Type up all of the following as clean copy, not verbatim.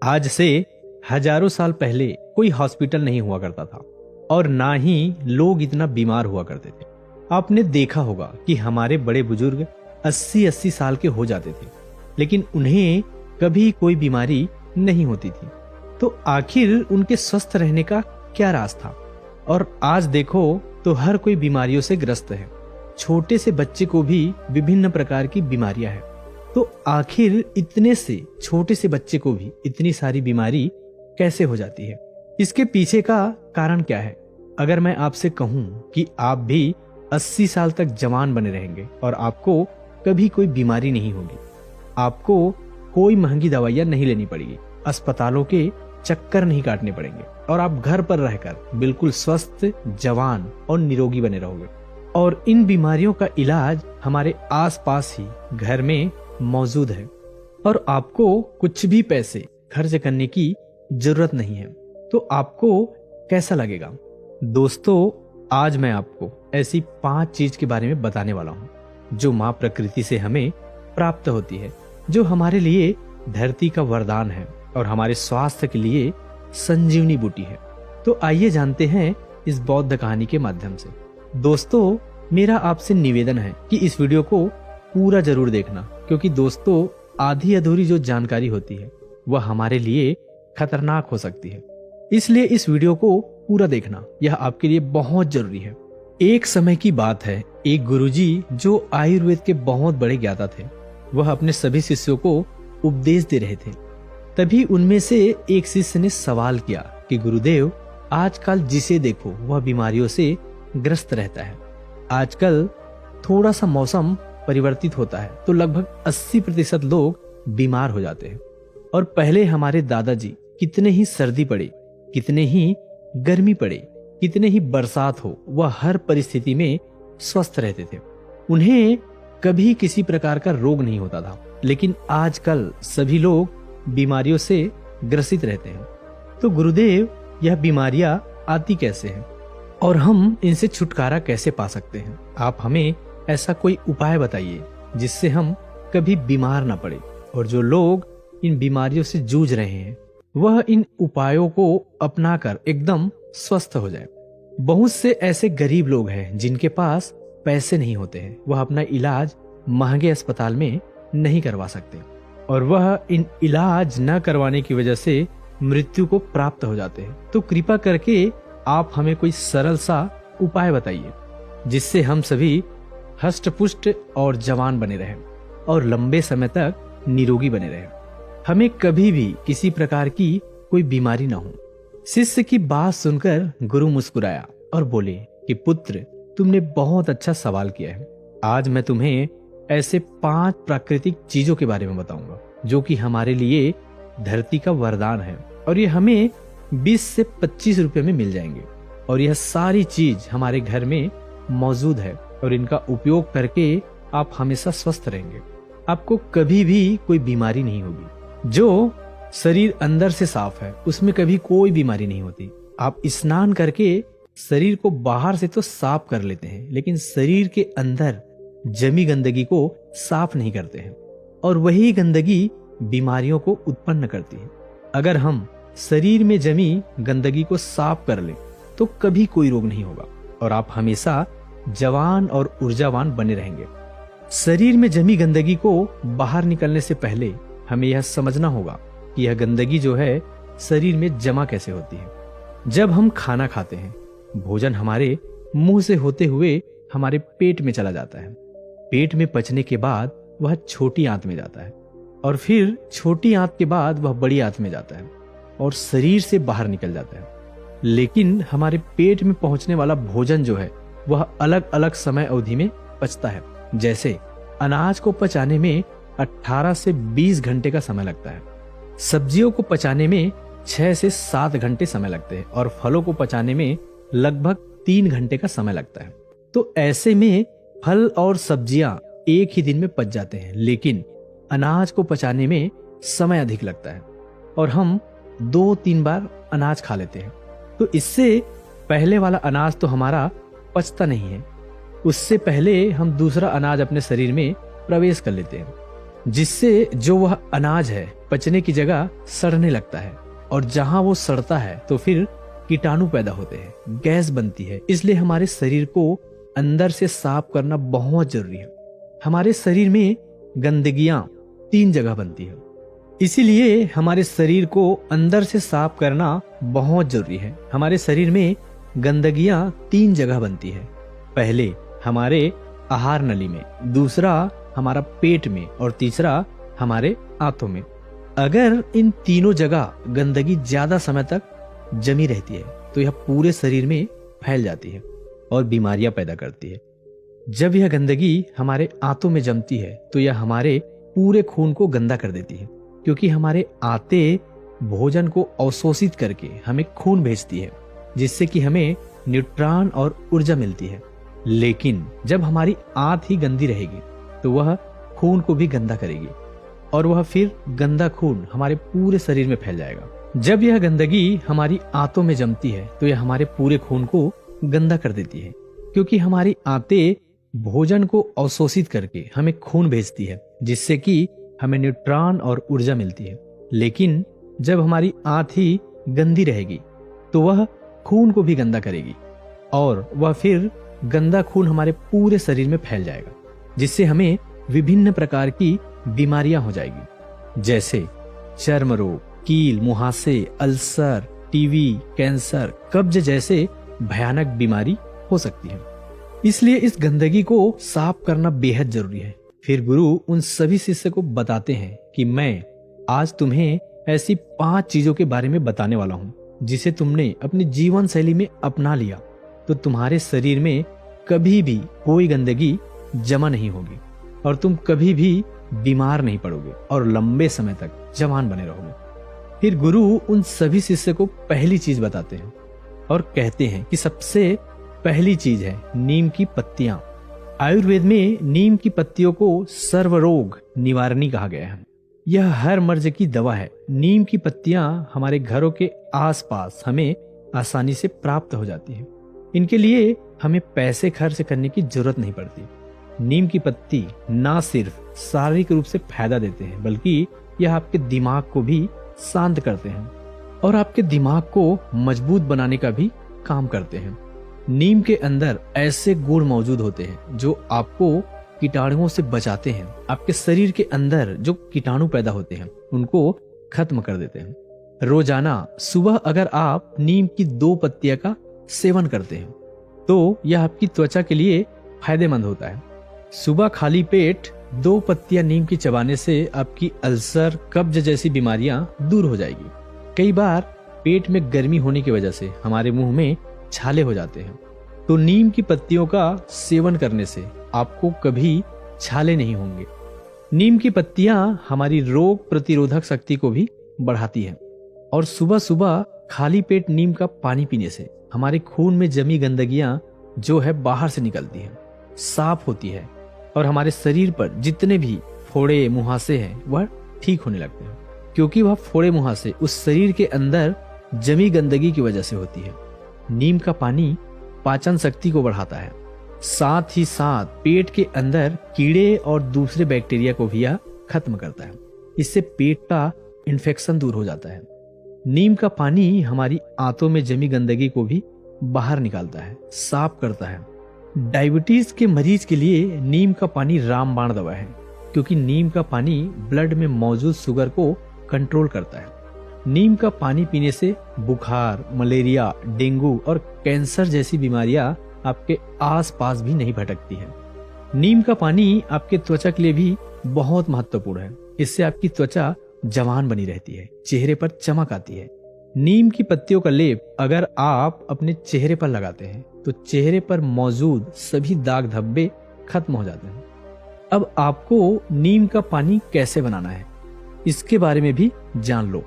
आज से हजारों साल पहले कोई हॉस्पिटल नहीं हुआ करता था और ना ही लोग इतना बीमार हुआ करते थे। आपने देखा होगा कि हमारे बड़े बुजुर्ग 80-80 साल के हो जाते थे, लेकिन उन्हें कभी कोई बीमारी नहीं होती थी। तो आखिर उनके स्वस्थ रहने का क्या राज था? और आज देखो तो हर कोई बीमारियों से ग्रस्त है। छोटे से बच्चे को भी विभिन्न प्रकार की बीमारियां हैं। तो आखिर इतने से छोटे से बच्चे को भी इतनी सारी बीमारी कैसे हो जाती है? इसके पीछे का कारण क्या है? अगर मैं आपसे कहूं कि आप भी 80 साल तक जवान बने रहेंगे और आपको कभी कोई बीमारी नहीं होगी, आपको कोई महंगी दवाइयां नहीं लेनी पड़ेगी, अस्पतालों के चक्कर नहीं काटने पड़ेंगे और आप घर पर रहकर बिल्कुल स्वस्थ, जवान और निरोगी बने रहोगे। और इन बीमारियों का इलाज हमारे आसपास ही घर में मौजूद है और आपको कुछ भी पैसे खर्च करने की जरूरत नहीं है। तो आपको कैसा लगेगा? दोस्तों, आज मैं आपको ऐसी 5 चीज के बारे में बताने वाला हूं जो माँ प्रकृति से हमें प्राप्त होती है, जो हमारे लिए धरती का वरदान है और हमारे स्वास्थ्य के लिए संजीवनी बूटी है। तो आइए जानते हैं इस बौद्ध कहानी के माध्यम से। दोस्तों, मेरा आपसे निवेदन है कि इस वीडियो को पूरा जरूर देखना, क्योंकि दोस्तों आधी अधूरी जो जानकारी होती है वह हमारे लिए खतरनाक हो सकती है। इसलिए इस वीडियो को पूरा देखना, यह आपके लिए बहुत जरूरी है। एक समय की बात है, एक गुरुजी जो आयुर्वेद के बहुत बड़े ज्ञाता थे, वह अपने सभी शिष्यों को उपदेश दे रहे थे। तभी उनमें से एक शिष्य ने सवाल किया कि गुरुदेव, आजकल जिसे देखो वह बीमारियों से ग्रस्त रहता है। आजकल थोड़ा सा मौसम परिवर्तित होता है तो लगभग 80% लोग बीमार हो जाते हैं। और पहले हमारे दादाजी कितने ही सर्दी पड़े, कितने ही गर्मी पड़े, कितने ही बरसात हो, वह हर परिस्थिति में स्वस्थ रहते थे। उन्हें कभी किसी प्रकार का रोग नहीं होता था। लेकिन आजकल सभी लोग बीमारियों से ग्रसित रहते हैं। तो गुरुदेव, यह बीमारियां आती कैसे हैं और हम इनसे छुटकारा कैसे पा सकते हैं? आप हमें ऐसा कोई उपाय बताइए जिससे हम कभी बीमार ना पड़े। और जो लोग इन बीमारियों से जूझ रहे हैं वह इन उपायों को अपनाकर एकदम स्वस्थ हो जाए। बहुत से ऐसे गरीब लोग हैं जिनके पास पैसे नहीं होते हैं, वह अपना इलाज महंगे अस्पताल में नहीं करवा सकते और वह इन इलाज न करवाने की वजह से मृत्यु को प्राप्त हो जाते हैं। तो कृपा करके आप हमें कोई सरल सा उपाय बताइए जिससे हम सभी हष्ट-पुष्ट और जवान बने रहें और लंबे समय तक निरोगी बने रहें। हमें कभी भी किसी प्रकार की कोई बीमारी ना हो। शिष्य की बात सुनकर गुरु मुस्कुराया और बोले कि पुत्र, तुमने बहुत अच्छा सवाल किया है। आज मैं तुम्हें ऐसे 5 प्राकृतिक चीजों के बारे में बताऊंगा जो कि हमारे लिए धरती का वरदान है और ये हमें 20 से 25 रुपए में मिल जाएंगे। और यह सारी चीज हमारे घर में मौजूद है और इनका उपयोग करके आप हमेशा स्वस्थ रहेंगे। आपको कभी भी कोई बीमारी नहीं होगी। जो शरीर अंदर से साफ है उसमें कभी कोई बीमारी नहीं होती। आप स्नान करके शरीर को बाहर से तो साफ कर लेते हैं, लेकिन शरीर के अंदर जमी गंदगी को साफ नहीं करते हैं और वही गंदगी बीमारियों को उत्पन्न करती है। अगर हम शरीर में जमी गंदगी को साफ कर लें तो कभी कोई रोग नहीं होगा और आप हमेशा जवान और ऊर्जावान बने रहेंगे। शरीर में जमी गंदगी को बाहर निकलने से पहले हमें यह समझना होगा कि यह गंदगी जो है शरीर में जमा कैसे होती है। जब हम खाना खाते हैं, भोजन हमारे मुंह से होते हुए हमारे पेट में चला जाता है। पेट में पचने के बाद वह छोटी आंत में जाता है और फिर छोटी आंत के बाद वह बड़ी आंत में जाता है और शरीर से बाहर निकल जाता है। लेकिन हमारे पेट में पहुंचने वाला भोजन जो है वह अलग अलग समय अवधि में पचता है। जैसे अनाज को पचाने में 18 से 20 घंटे का समय लगता है, सब्जियों को पचाने में 6 से 7 घंटे समय लगते हैं और फलों को पचाने में लगभग 3 घंटे का समय लगता है। तो ऐसे में फल और सब्जियां एक ही दिन में पच जाते हैं, लेकिन अनाज को पचाने में समय अधिक लगता है और हम 2-3 बार अनाज खा लेते हैं। तो इससे पहले वाला अनाज तो हमारा पचता नहीं है, उससे पहले हम दूसरा अनाज अपने शरीर में प्रवेश कर लेते हैं। जिससे जो वह अनाज है पचने की जगह सड़ने लगता है, और जहां वो सड़ता है तो फिर कीटाणु पैदा होते हैं, गैस बनती है। इसलिए हमारे शरीर को अंदर से साफ करना बहुत जरूरी है। हमारे शरीर में गंदगियां 3 जगह बनती है, इसीलिए हमारे शरीर को अंदर से साफ करना बहुत जरूरी है। हमारे शरीर में गंदगियां 3 जगह बनती है। पहले हमारे आहार नली में, दूसरा हमारा पेट में, और तीसरा हमारे आंतों में। अगर इन तीनों जगह गंदगी ज्यादा समय तक जमी रहती है तो यह पूरे शरीर में फैल जाती है और बीमारियां पैदा करती है। जब यह गंदगी हमारे आंतों में जमती है तो यह हमारे पूरे खून को गंदा कर देती है, क्योंकि हमारे आंतें भोजन को अवशोषित करके हमें खून भेजती है, जिससे कि हमें न्यूट्रॉन और ऊर्जा मिलती है। लेकिन जब हमारी आंत ही गंदी रहेगी तो वह खून को भी गंदा करेगी, और वह फिर गंदा खून हमारे पूरे शरीर में फैल जाएगा। जब यह गंदगी हमारी आंतों में जमती है तो यह हमारे पूरे खून को गंदा कर देती है, क्योंकि हमारी आंतें भोजन को अवशोषित करके हमें खून भेजती है, जिससे कि हमें न्यूट्रॉन और ऊर्जा मिलती है। लेकिन जब हमारी आंत ही गंदी रहेगी तो वह खून को भी गंदा करेगी, और वह फिर गंदा खून हमारे पूरे शरीर में फैल जाएगा, जिससे हमें विभिन्न प्रकार की बीमारियां हो जाएगी, जैसे चर्म रोग, कील, मुहासे, अल्सर, टीबी, कैंसर, कब्ज जैसे भयानक बीमारी हो सकती है। इसलिए इस गंदगी को साफ करना बेहद जरूरी है। फिर गुरु उन सभी शिष्य को बताते हैं कि मैं आज तुम्हें ऐसी 5 चीजों के बारे में बताने वाला हूँ, जिसे तुमने अपनी जीवन शैली में अपना लिया तो तुम्हारे शरीर में कभी भी कोई गंदगी जमा नहीं होगी, और तुम कभी भी बीमार नहीं पड़ोगे, और लंबे समय तक जवान बने रहोगे। फिर गुरु उन सभी शिष्य को पहली चीज बताते हैं और कहते हैं कि सबसे पहली चीज है नीम की पत्तियां। आयुर्वेद में नीम की पत्तियों को सर्वरोग निवारणी कहा गया है। यह हर मर्ज की दवा है। नीम की पत्तियां हमारे घरों के आसपास हमें आसानी से प्राप्त हो जाती है। इनके लिए हमें पैसे खर्च करने की जरूरत नहीं पड़ती। नीम की पत्ती ना सिर्फ शारीरिक रूप से फायदा देते हैं, बल्कि यह आपके दिमाग को भी शांत करते हैं और आपके दिमाग को मजबूत बनाने का भी काम करते हैं। नीम के अंदर ऐसे गुण मौजूद होते हैं जो आपको कीटाणुओं से बचाते हैं। आपके शरीर के अंदर जो कीटाणु पैदा होते हैं उनको खत्म कर देते हैं। रोजाना सुबह अगर आप नीम की 2 पत्तियां का सेवन करते हैं तो यह आपकी त्वचा के लिए फायदेमंद होता है। सुबह खाली पेट 2 पत्तियां नीम की चबाने से आपकी अल्सर, कब्ज जैसी बीमारियां दूर हो जाएगी। कई बार पेट में गर्मी होने की वजह से हमारे मुंह में छाले हो जाते हैं, तो नीम की पत्तियों का सेवन करने से आपको कभी छाले नहीं होंगे। नीम की पत्तियां हमारी रोग प्रतिरोधक शक्ति को भी बढ़ाती हैं, और सुबह सुबह खाली पेट नीम का पानी पीने से हमारे खून में जमी गंदगियां जो है बाहर से निकलती हैं, साफ होती है, और हमारे शरीर पर जितने भी फोड़े मुहासे हैं वह ठीक होने लगते हैं, क्योंकि वह फोड़े मुहासे उस शरीर के अंदर जमी गंदगी की वजह से होती है। नीम का पानी पाचन शक्ति को बढ़ाता है, साथ ही साथ पेट के अंदर कीड़े और दूसरे बैक्टीरिया को भी यह खत्म करता है। इससे पेट का इन्फेक्शन दूर हो जाता है। नीम का पानी हमारी आंतों में जमी गंदगी को भी बाहर निकालता है, साफ करता है। डायबिटीज के मरीज के लिए नीम का पानी रामबाण दवा है, क्योंकि नीम का पानी ब्लड में मौजूद शुगर को कंट्रोल करता है। नीम का पानी पीने से बुखार, मलेरिया, डेंगू और कैंसर जैसी बीमारियां आपके आसपास भी नहीं भटकती हैं। नीम का पानी आपके त्वचा के लिए भी बहुत महत्वपूर्ण है। इससे आपकी त्वचा जवान बनी रहती है, चेहरे पर चमक आती है। नीम की पत्तियों का लेप अगर आप अपने चेहरे पर लगाते हैं तो चेहरे पर मौजूद सभी दाग धब्बे खत्म हो जाते हैं। अब आपको नीम का पानी कैसे बनाना है इसके बारे में भी जान लो।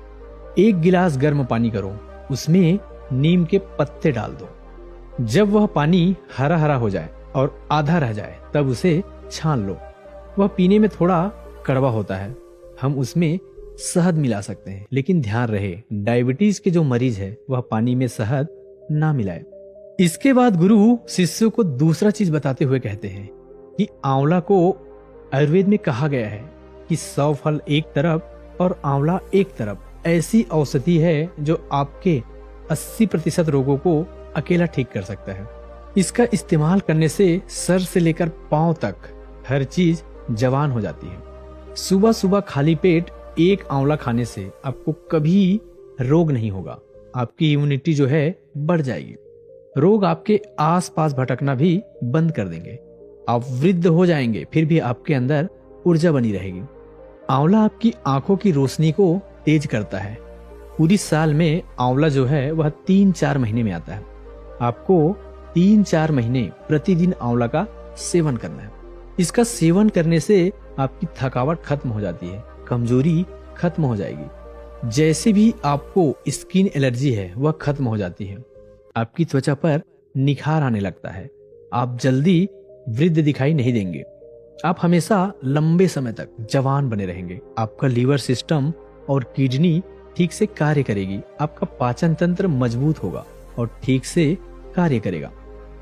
1 गिलास गर्म पानी करो, उसमें नीम के पत्ते डाल दो। जब वह पानी हरा हरा हो जाए और आधा रह जाए तब उसे छान लो। वह पीने में थोड़ा कड़वा होता है, हम उसमें शहद मिला सकते हैं, लेकिन ध्यान रहे डायबिटीज के जो मरीज है वह पानी में शहद ना मिलाए। इसके बाद गुरु शिष्यों को दूसरा चीज बताते हुए कहते हैं कि आंवला को आयुर्वेद में कहा गया है कि 100 फल एक तरफ और आंवला एक तरफ ऐसी औषधि है जो आपके 80% रोगों को अकेला ठीक कर सकता है। इसका इस्तेमाल करने से सर से लेकर पांव तक हर चीज जवान हो जाती है। सुबह सुबह खाली पेट एक आंवला खाने से आपको कभी रोग नहीं होगा। आपकी इम्यूनिटी जो है बढ़ जाएगी। रोग आपके आसपास भटकना भी बंद कर देंगे। आप वृद्ध हो जाएंगे फिर भी आपके अंदर ऊर्जा बनी रहेगी। आंवला आपकी आंखों की रोशनी को तेज करता है। पूरी साल में आंवला जो है वह 3-4 महीने में आता है। आपको 3-4 महीने प्रतिदिन आंवला का सेवन करना है। इसका सेवन करने से आपकी थकावट खत्म हो जाती है, कमजोरी खत्म हो जाएगी। जैसे भी आपको स्किन एलर्जी है वह खत्म हो जाती है। आपकी त्वचा पर निखार आने लगता है। आप जल्दी वृद्ध दिखाई नहीं देंगे। आप हमेशा लंबे समय तक जवान बने रहेंगे। आपका लीवर सिस्टम और किडनी ठीक से कार्य करेगी। आपका पाचन तंत्र मजबूत होगा और ठीक से कार्य करेगा।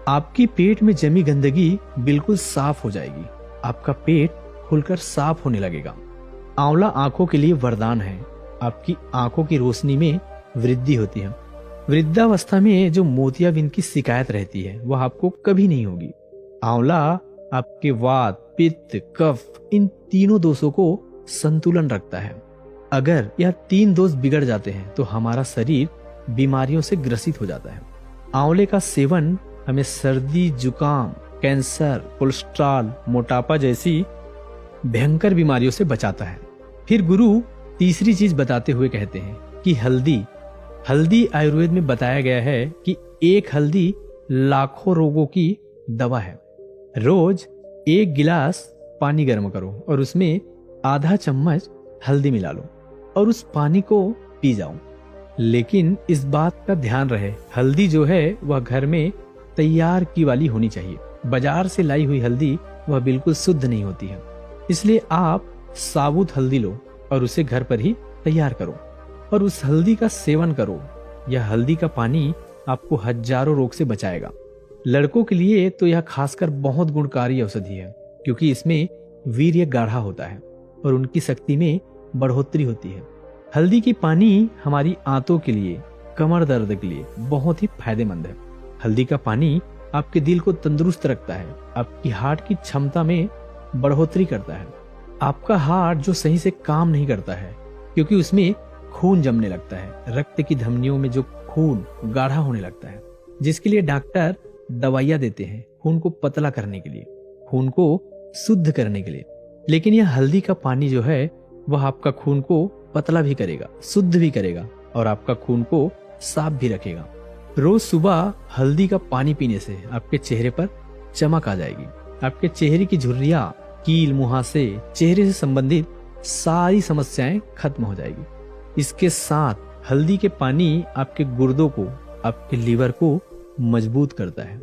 आपकी पेट में जमी गंदगी बिल्कुल साफ हो जाएगी। आपका पेट खुलकर साफ होने लगेगा। आंवला आंखों के लिए वरदान है। आपकी आंखों की रोशनी में वृद्धि होती है। वृद्धावस्था में जो मोतियाबिंद की शिकायत रहती है वह आपको कभी नहीं होगी। आंवला आपके वात, पित्त, कफ इन तीनों दोषों को संतुलन रखता है। अगर यह 3 दोष बिगड़ जाते हैं तो हमारा शरीर बीमारियों से ग्रसित हो जाता है। आंवले का सेवन हमें सर्दी, जुकाम, कैंसर, कोलेस्ट्रॉल, मोटापा जैसी भयंकर बीमारियों से बचाता है। फिर गुरु तीसरी चीज बताते हुए कहते हैं कि हल्दी आयुर्वेद में बताया गया है कि एक हल्दी लाखों रोगों की दवा है। रोज 1 गिलास पानी गर्म करो और उसमें आधा चम्मच हल्दी मिला लो और उस पानी को पी जाओ। लेकिन इस बात का ध्यान रहे, हल्दी जो है वह घर में तैयार की वाली होनी चाहिए। बाजार से लाई हुई हल्दी वह बिल्कुल शुद्ध नहीं होती है। इसलिए आप साबुत हल्दी लो और उसे घर पर ही तैयार करो और उस हल्दी का सेवन करो। यह हल्दी का पानी आपको हजारों रोग से बचाएगा। लड़कों के लिए तो यह खासकर बहुत गुणकारी औषधि है, क्योंकि इसमें वीर्य गाढ़ा होता है और उनकी शक्ति में बढ़ोतरी होती है। हल्दी की पानी हमारी आंतों के लिए, कमर दर्द के लिए बहुत ही फायदेमंद है। हल्दी का पानी आपके दिल को तंदुरुस्त रखता है, आपकी हार्ट की क्षमता में बढ़ोतरी करता है। आपका हार्ट जो सही से काम नहीं करता है क्योंकि उसमें खून जमने लगता है, रक्त की धमनियों में जो खून गाढ़ा होने लगता है, जिसके लिए डॉक्टर दवाइयां देते हैं खून को पतला करने के लिए, खून को शुद्ध करने के लिए। लेकिन यह हल्दी का पानी जो है वह आपका खून को पतला भी करेगा, शुद्ध भी करेगा और आपका खून को साफ भी रखेगा। रोज सुबह हल्दी का पानी पीने से आपके चेहरे पर चमक आ जाएगी। आपके चेहरे की झुर्रियां, कील, मुहासे, चेहरे से संबंधित सारी समस्याएं खत्म हो जाएगी। इसके साथ हल्दी के पानी आपके गुर्दों को, आपके लीवर को मजबूत करता है।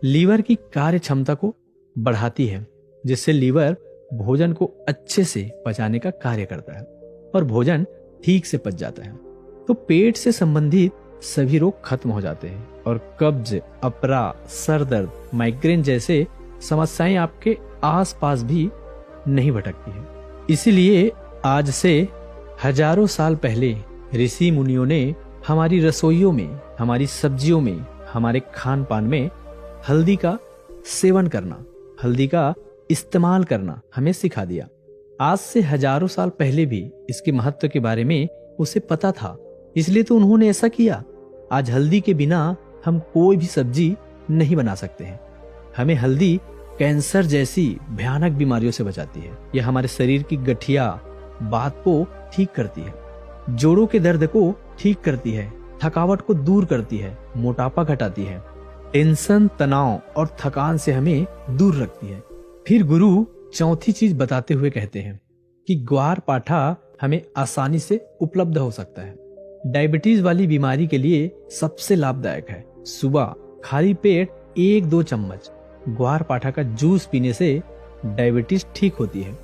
लीवर की कार्य क्षमता को बढ़ाती है, जिससे लीवर भोजन को अच्छे से पचाने का कार्य करता है और भोजन ठीक से पच जाता है। तो पेट से संबंधित सभी रोग खत्म हो जाते हैं और कब्ज, अपरा, सर दर्द, माइग्रेन जैसे समस्याएं आपके आसपास भी नहीं भटकती है। इसीलिए आज से हजारों साल पहले ऋषि मुनियों ने हमारी रसोइयों में, हमारी सब्जियों में, हमारे खान पान में हल्दी का सेवन करना, हल्दी का इस्तेमाल करना हमें सिखा दिया। आज से हजारों साल पहले भी इसके महत्व के बारे में उसे पता था, इसलिए तो उन्होंने ऐसा किया। आज हल्दी के बिना हम कोई भी सब्जी नहीं बना सकते हैं। हमें हल्दी कैंसर जैसी भयानक बीमारियों से बचाती है। यह हमारे शरीर की गठिया, बात को ठीक करती है, जोड़ों के दर्द को ठीक करती है, थकावट को दूर करती है, मोटापा घटाती है, टेंशन, तनाव और थकान से हमें दूर रखती है। फिर गुरु चौथी चीज बताते हुए कहते हैं कि ग्वार पाठा हमें आसानी से उपलब्ध हो सकता है। डायबिटीज वाली बीमारी के लिए सबसे लाभदायक है। सुबह खाली पेट 1-2 चम्मच ग्वार पाठा का जूस पीने से डायबिटीज ठीक होती है।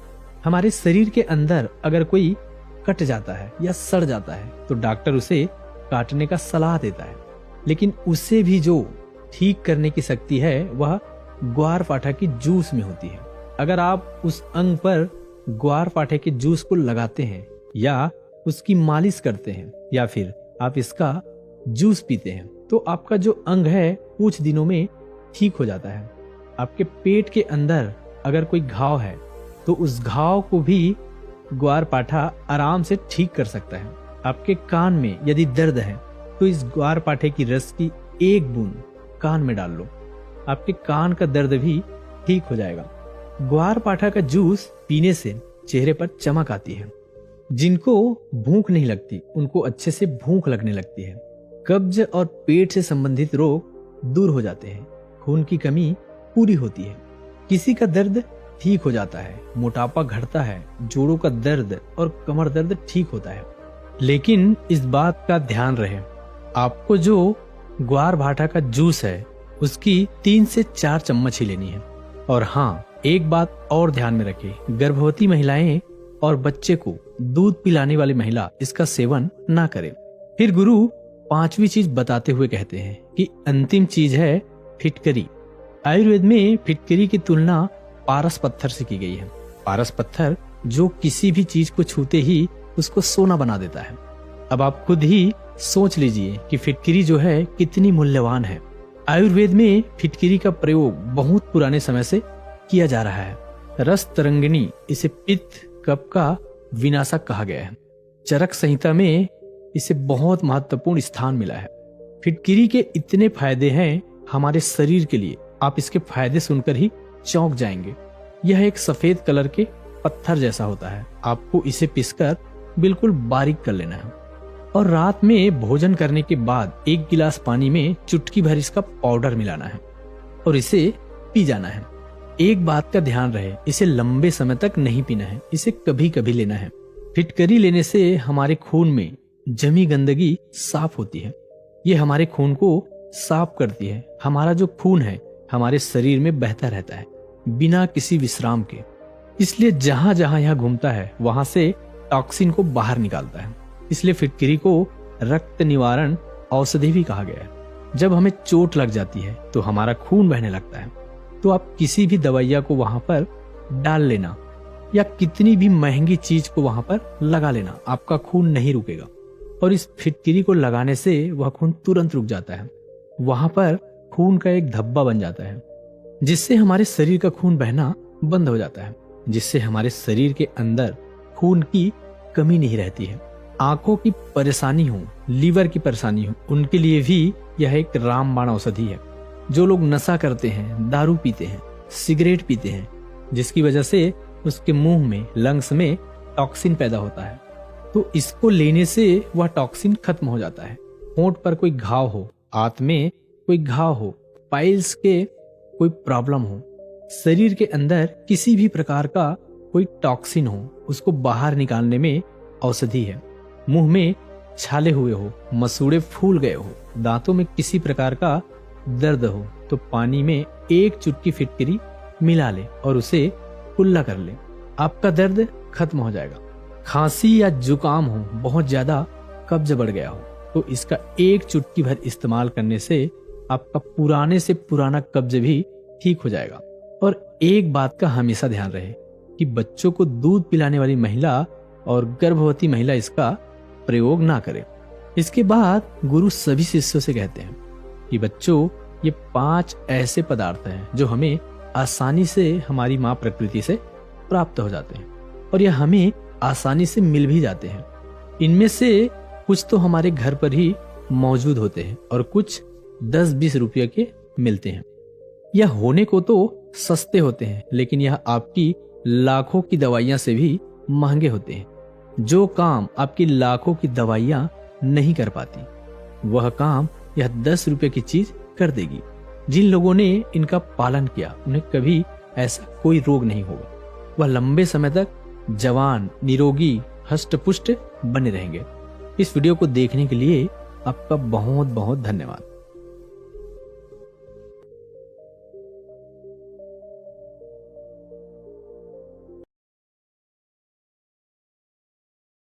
हमारे शरीर के अंदर अगर कोई कट जाता है या सड़ जाता है तो डॉक्टर उसे काटने का सलाह देता है, लेकिन उसे भी जो ठीक करने की शक्ति है वह ग्वार पाठा की जूस में होती है। अगर आप उस अंग पर ग्वार पाठे के जूस को लगाते हैं या उसकी मालिश करते हैं या फिर आप इसका जूस पीते हैं तो आपका जो अंग है कुछ दिनों में ठीक हो जाता है। आपके पेट के अंदर अगर कोई घाव है तो उस घाव को भी ग्वार पाठा आराम से ठीक कर सकता है। आपके कान में यदि दर्द है तो इस ग्वार पाठे की रस की एक बूंद कान में डाल लो, आपके कान का दर्द भी ठीक हो जाएगा। ग्वार पाठा का जूस पीने से चेहरे पर चमक आती है। जिनको भूख नहीं लगती उनको अच्छे से भूख लगने लगती है। कब्ज और पेट से संबंधित रोग दूर हो जाते हैं। खून की कमी पूरी होती है। किसी का दर्द ठीक हो जाता है, मोटापा घटता है, जोड़ों का दर्द और कमर दर्द ठीक होता है। लेकिन इस बात का ध्यान रहे, आपको जो ग्वार भाटा का जूस है उसकी 3 से 4 चम्मच ही लेनी है। और हाँ, एक बात और ध्यान में रखें, गर्भवती महिलाएं और बच्चे को दूध पिलाने वाली महिला इसका सेवन ना करे। फिर गुरु 5वीं चीज बताते हुए कहते हैं कि अंतिम चीज है फिटकरी। आयुर्वेद में फिटकरी की तुलना पारस पत्थर से की गई है। पारस पत्थर जो किसी भी चीज को छूते ही उसको सोना बना देता है। अब आप खुद ही सोच लीजिए कि फिटकरी जो है कितनी मूल्यवान है। आयुर्वेद में फिटकरी का प्रयोग बहुत पुराने समय से किया जा रहा है। रस तरंगिणी इसे पित्त कफ का विनाशक कहा गया है। चरक संहिता में इसे बहुत महत्वपूर्ण स्थान मिला है। फिटकरी के इतने फायदे हैं हमारे शरीर के लिए, आप इसके फायदे सुनकर ही चौंक जाएंगे। यह एक सफेद कलर के पत्थर जैसा होता है। आपको इसे पीसकर बिल्कुल बारीक कर लेना है और रात में भोजन करने के बाद 1 गिलास पानी में चुटकी भर इसका पाउडर मिलाना है और इसे पी जाना है। एक बात का ध्यान रहे, इसे लंबे समय तक नहीं पीना है, इसे कभी कभी लेना है। फिटकरी लेने से हमारे खून में जमी गंदगी साफ होती है। ये हमारे खून को साफ करती है। हमारा जो खून है हमारे शरीर में बहता रहता है बिना किसी विश्राम के। इसलिए जहां जहां यह घूमता है वहां से टॉक्सिन को बाहर निकालता है। इसलिए फिटकरी को रक्त निवारण औषधि भी कहा गया है। जब हमें चोट लग जाती है तो हमारा खून बहने लगता है तो आप किसी भी दवाइया को वहां पर डाल लेना या कितनी भी महंगी चीज को वहां पर लगा लेना, आपका खून नहीं रुकेगा। और इस फिटकरी को लगाने से वह खून तुरंत रुक जाता है। वहां पर खून का एक धब्बा बन जाता है जिससे हमारे शरीर का खून बहना बंद हो जाता है, जिससे हमारे शरीर के अंदर खून की कमी नहीं रहती है। आंखों की परेशानी हो, लीवर की परेशानी हो, उनके लिए भी यह एक रामबाण औषधि है। जो लोग नशा करते हैं, दारू पीते हैं, सिगरेट पीते हैं, जिसकी वजह से उसके मुंह में, लंग्स में टॉक्सिन पैदा होता है, तो इसको लेने से वह टॉक्सिन खत्म हो जाता है। होंठ पर कोई घाव हो, आंत में कोई घाव हो, पाइल्स के कोई प्रॉब्लम हो, शरीर के अंदर किसी भी प्रकार का कोई टॉक्सिन हो, उसको बाहर निकालने में औषधि है। मुंह में छाले हुए हो, मसूड़े फूल गए हो, दांतों में किसी प्रकार का दर्द हो तो पानी में 1 चुटकी फिटकरी मिला ले और उसे कुल्ला कर ले, आपका दर्द खत्म हो जाएगा। खांसी या जुकाम हो, बहुत ज्यादा कब्ज बढ़ गया हो तो इसका 1 चुटकी भर इस्तेमाल करने से आपका पुराने से पुराना कब्ज भी ठीक हो जाएगा। और एक बात का हमेशा ध्यान रहे कि बच्चों को दूध पिलाने वाली महिला और गर्भवती महिला इसका प्रयोग ना करे। इसके बाद गुरु सभी शिष्यों से कहते हैं कि बच्चों, ये 5 ऐसे पदार्थ हैं जो हमें आसानी से हमारी माँ प्रकृति से प्राप्त हो जाते हैं और यह हमें आसानी से मिल भी जाते हैं। इनमें से कुछ तो हमारे घर पर ही मौजूद होते हैं और कुछ 10-20 रुपये के मिलते हैं। यह होने को तो सस्ते होते हैं, लेकिन यह आपकी लाखों की दवाइयां से भी महंगे होते हैं। जो काम आपकी लाखों की दवाइयां नहीं कर पाती, वह काम यह 10 रुपए की चीज कर देगी। जिन लोगों ने इनका पालन किया उन्हें कभी ऐसा कोई रोग नहीं होगा। वह लंबे समय तक जवान, निरोगी, हष्ट पुष्ट बने रहेंगे। इस वीडियो को देखने के लिए आपका बहुत बहुत धन्यवाद।